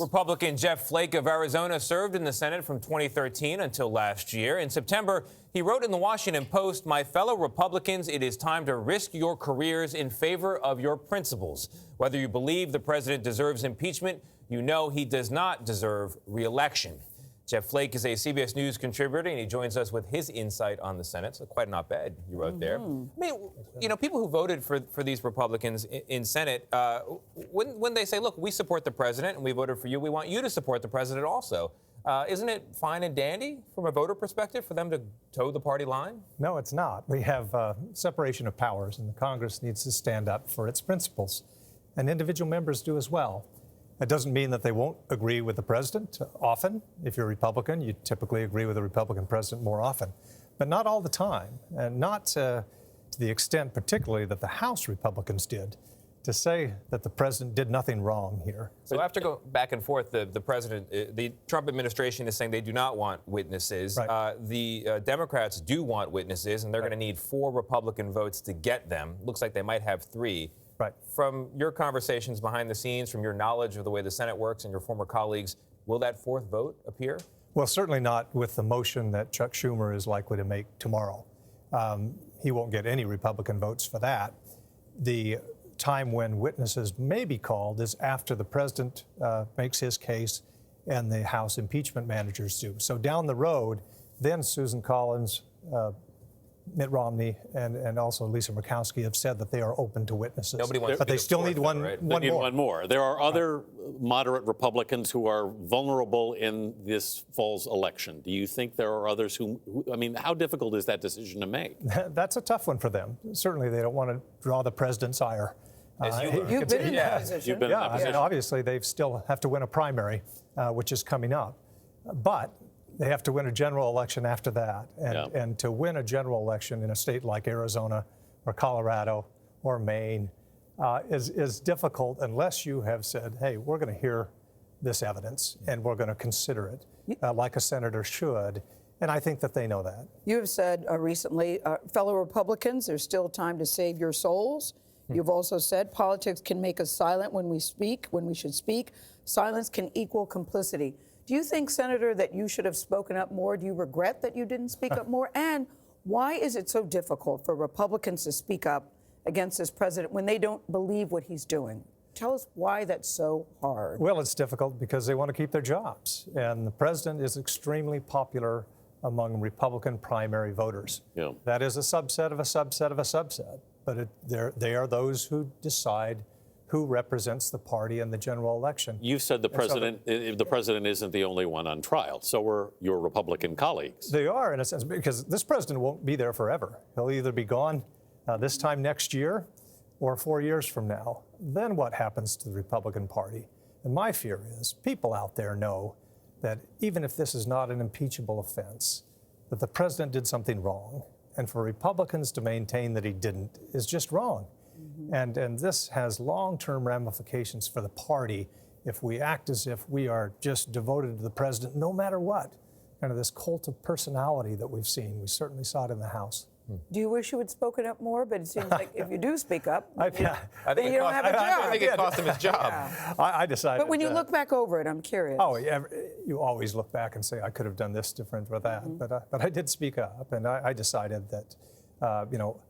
Republican Jeff Flake of Arizona served in the Senate from 2013 until last year. In September, he wrote in the Washington Post, "My fellow Republicans, it is time to risk your careers in favor of your principles. Whether you believe the president deserves impeachment, you know he does not deserve re-election." Jeff Flake is a CBS News contributor, and he joins us with his insight on the Senate. So quite an op-ed you wrote there. I mean, you know, people who voted for these Republicans in Senate, when they say, look, we support the president and we voted for you, we want you to support the president also. Isn't it fine and dandy from a voter perspective for them to toe the party line? No, it's not. We have separation of powers, and the Congress needs to stand up for its principles. And individual members do as well. That doesn't mean that they won't agree with the president often. If you're a Republican, you typically agree with the Republican president more often, but not all the time, and not to the extent particularly that the House Republicans did, to say that the president did nothing wrong here. So after going back and forth, the president, the Trump administration is saying they do not want witnesses. Right. The Democrats do want witnesses, and they're going to need 4 Republican votes to get them. Looks like they might have 3. Right. From your conversations behind the scenes, from your knowledge of the way the Senate works and your former colleagues, will that 4th vote appear? Well, certainly not with the motion that Chuck Schumer is likely to make tomorrow. He won't get any Republican votes for that. The time when witnesses may be called is after the president makes his case and the House impeachment managers do. So down the road, then Susan Collins, Mitt Romney, and also Lisa Murkowski have said that they are open to witnesses. Nobody wants but to be they the still fourth, need though, one, right? one They need more. one more. There are other moderate Republicans who are vulnerable in this fall's election. Do you think there are others who I mean, how difficult is that decision to make? That's a tough one for them. Certainly they don't want to draw the president's ire. You've been in that position. You've been in that Yeah, position. and obviously they still have to win a primary, which is coming up. But they have to win a general election after that. And to win a general election in a state like Arizona or Colorado or Maine is difficult unless you have said, hey, we're going to hear this evidence and we're going to consider it like a senator should. And I think that they know that. You have said recently, fellow Republicans, there's still time to save your souls. You've also said politics can make us silent when we speak, when we should speak. Silence can equal complicity. Do you think, Senator, that you should have spoken up more? Do you regret that you didn't speak up more? And why is it so difficult for Republicans to speak up against this president when they don't believe what he's doing? Tell us why that's so hard. Well, it's difficult because they want to keep their jobs. And the president is extremely popular among Republican primary voters. Yeah. That is a subset of a subset of a subset. But they are those who decide who represents the party in the general election. You've said the president isn't the only one on trial. So were your Republican colleagues. They are, in a sense, because this president won't be there forever. He'll either be gone this time next year or 4 years from now. Then what happens to the Republican Party? And my fear is people out there know that even if this is not an impeachable offense, that the president did something wrong. And for Republicans to maintain that he didn't is just wrong. And this has long-term ramifications for the party if we act as if we are just devoted to the president no matter what. Kind of this cult of personality that we've seen. We certainly saw it in the House. Do you wish you had spoken up more? But it seems like if you do speak up, I think then you don't have a job. I think it cost him his job. I decided. But when you look back over it, I'm curious. Oh, yeah, you always look back and say, I could have done this different or that. But I did speak up, and I decided that,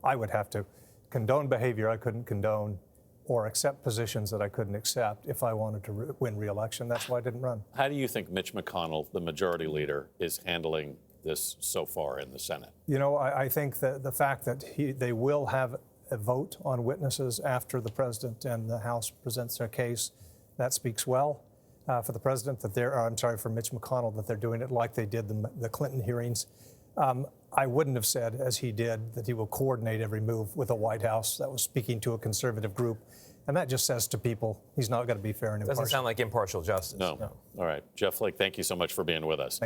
I would have to condone behavior I couldn't condone or accept positions that I couldn't accept if I wanted to win re-election. That's why I didn't run. How do you think Mitch McConnell, the majority leader, is handling this so far in the Senate? You know, I think that the fact that they will have a vote on witnesses after the president and the House presents their case, that speaks well for the president for Mitch McConnell, that they're doing it like they did the Clinton hearings. I wouldn't have said, as he did, that he will coordinate every move with the White House that was speaking to a conservative group. And that just says to people, he's not going to be fair and impartial. Doesn't sound like impartial justice. No. All right. Jeff Flake, thank you so much for being with us.